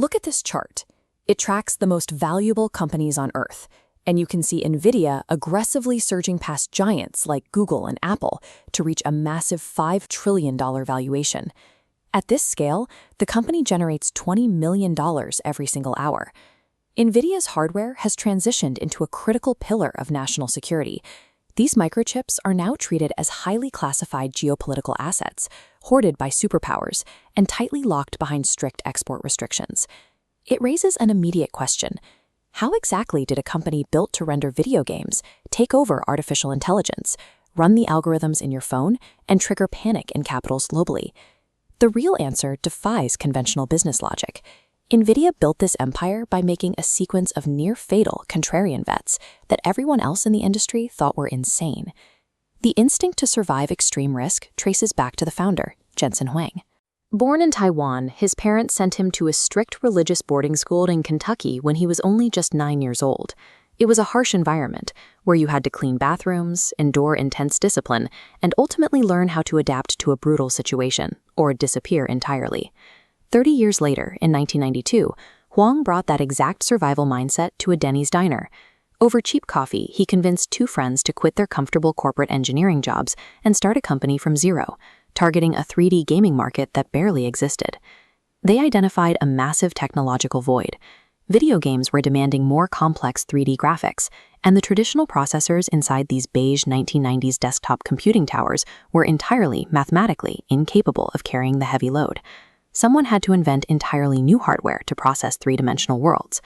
Look at this chart. It tracks the most valuable companies on Earth, and you can see Nvidia aggressively surging past giants like Google and Apple to reach a massive $5 trillion valuation. At this scale, the company generates $20 million every single hour. Nvidia's hardware has transitioned into a critical pillar of national security. These microchips are now treated as highly classified geopolitical assets, hoarded by superpowers, and tightly locked behind strict export restrictions. It raises an immediate question. How exactly did a company built to render video games take over artificial intelligence, run the algorithms in your phone, and trigger panic in capitals globally? The real answer defies conventional business logic. Nvidia built this empire by making a sequence of near-fatal contrarian bets that everyone else in the industry thought were insane. The instinct to survive extreme risk traces back to the founder, Jensen Huang. Born in Taiwan, his parents sent him to a strict religious boarding school in Kentucky when he was only just 9 years old. It was a harsh environment, where you had to clean bathrooms, endure intense discipline, and ultimately learn how to adapt to a brutal situation, or disappear entirely. 30 years later, in 1992, Huang brought that exact survival mindset to a Denny's diner. Over cheap coffee, he convinced 2 friends to quit their comfortable corporate engineering jobs and start a company from zero, targeting a 3D gaming market that barely existed. They identified a massive technological void. Video games were demanding more complex 3D graphics, and the traditional processors inside these beige 1990s desktop computing towers were entirely mathematically incapable of carrying the heavy load. Someone had to invent entirely new hardware to process 3-dimensional worlds.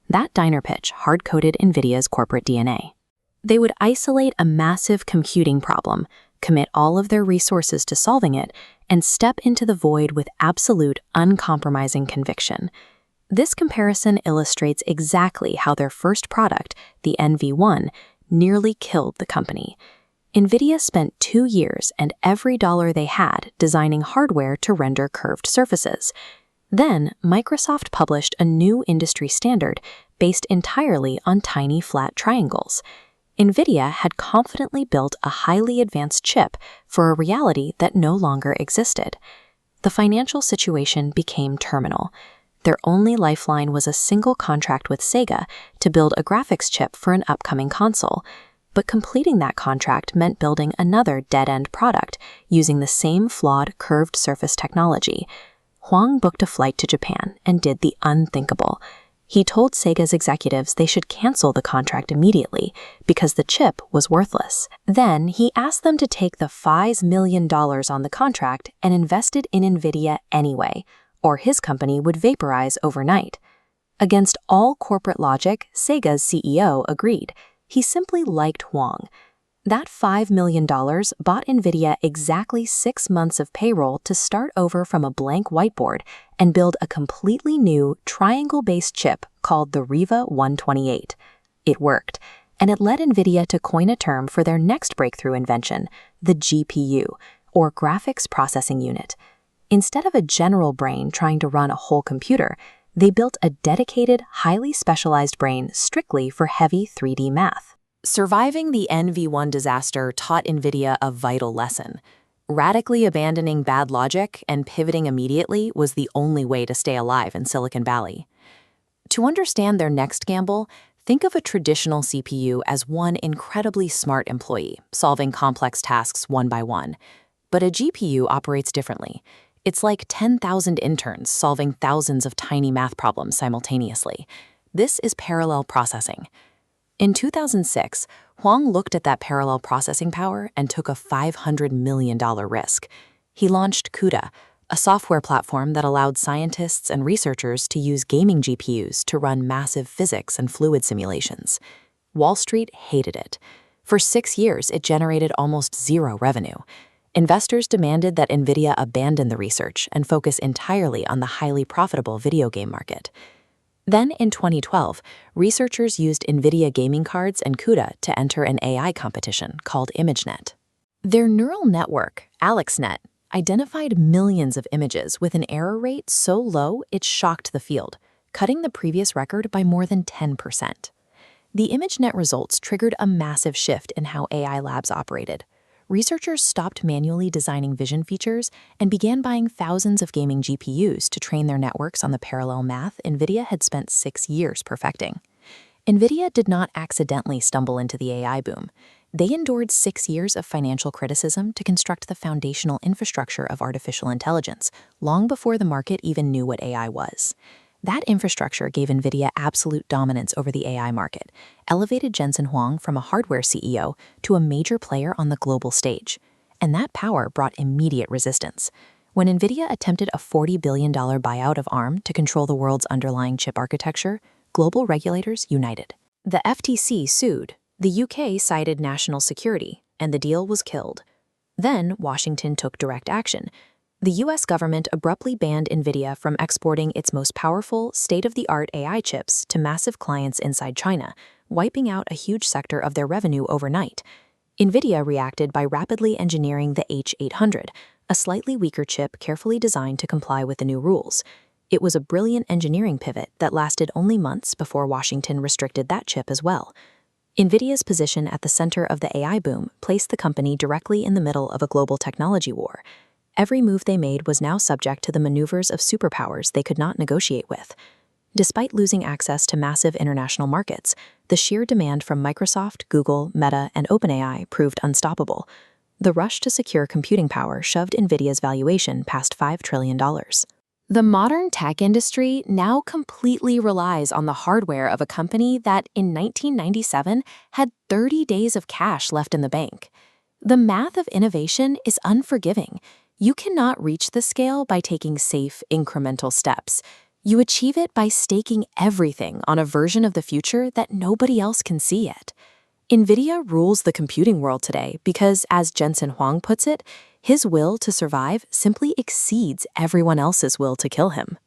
That diner pitch hard-coded Nvidia's corporate DNA. They would isolate a massive computing problem, commit all of their resources to solving it, and step into the void with absolute, uncompromising conviction. This comparison illustrates exactly how their first product, the NV1, nearly killed the company. Nvidia spent 2 years and every dollar they had designing hardware to render curved surfaces. Then, Microsoft published a new industry standard based entirely on tiny flat triangles. Nvidia had confidently built a highly advanced chip for a reality that no longer existed. The financial situation became terminal. Their only lifeline was a single contract with Sega to build a graphics chip for an upcoming console. But completing that contract meant building another dead-end product using the same flawed curved surface technology. Huang booked a flight to Japan and did the unthinkable. He told Sega's executives they should cancel the contract immediately because the chip was worthless. Then he asked them to take the $5 million on the contract and invest it in Nvidia anyway, or his company would vaporize overnight. Against all corporate logic, Sega's CEO agreed. He simply liked Huang. That $5 million bought Nvidia exactly 6 months of payroll to start over from a blank whiteboard and build a completely new triangle-based chip called the Riva 128. It worked, and it led Nvidia to coin a term for their next breakthrough invention, the GPU, or Graphics Processing Unit. Instead of a general brain trying to run a whole computer, they built a dedicated, highly specialized brain strictly for heavy 3D math. Surviving the NV1 disaster taught Nvidia a vital lesson. Radically abandoning bad logic and pivoting immediately was the only way to stay alive in Silicon Valley. To understand their next gamble, think of a traditional CPU as one incredibly smart employee, solving complex tasks one by one. But a GPU operates differently. It's like 10,000 interns solving thousands of tiny math problems simultaneously. This is parallel processing. In 2006, Huang looked at that parallel processing power and took a $500 million risk. He launched CUDA, a software platform that allowed scientists and researchers to use gaming GPUs to run massive physics and fluid simulations. Wall Street hated it. For 6 years, it generated almost zero revenue. Investors demanded that Nvidia abandon the research and focus entirely on the highly profitable video game market. Then, in 2012, researchers used Nvidia gaming cards and CUDA to enter an AI competition called ImageNet. Their neural network, AlexNet, identified millions of images with an error rate so low it shocked the field, cutting the previous record by more than 10%. The ImageNet results triggered a massive shift in how AI labs operated. researchers stopped manually designing vision features and began buying thousands of gaming GPUs to train their networks on the parallel math Nvidia had spent 6 years perfecting. Nvidia did not accidentally stumble into the AI boom. They endured 6 years of financial criticism to construct the foundational infrastructure of artificial intelligence, long before the market even knew what AI was. That infrastructure gave Nvidia absolute dominance over the AI market, elevated Jensen Huang from a hardware CEO to a major player on the global stage. And that power brought immediate resistance. When Nvidia attempted a $40 billion buyout of ARM to control the world's underlying chip architecture, global regulators united. The FTC sued, the UK cited national security, and the deal was killed. Then Washington took direct action. The US government abruptly banned Nvidia from exporting its most powerful, state-of-the-art AI chips to massive clients inside China, wiping out a huge sector of their revenue overnight. Nvidia reacted by rapidly engineering the H800, a slightly weaker chip carefully designed to comply with the new rules. It was a brilliant engineering pivot that lasted only months before Washington restricted that chip as well. Nvidia's position at the center of the AI boom placed the company directly in the middle of a global technology war. Every move they made was now subject to the maneuvers of superpowers they could not negotiate with. Despite losing access to massive international markets, the sheer demand from Microsoft, Google, Meta, and OpenAI proved unstoppable. The rush to secure computing power shoved Nvidia's valuation past $5 trillion. The modern tech industry now completely relies on the hardware of a company that, in 1997, had 30 days of cash left in the bank. The math of innovation is unforgiving. You cannot reach the scale by taking safe, incremental steps. You achieve it by staking everything on a version of the future that nobody else can see yet. Nvidia rules the computing world today because, as Jensen Huang puts it, his will to survive simply exceeds everyone else's will to kill him.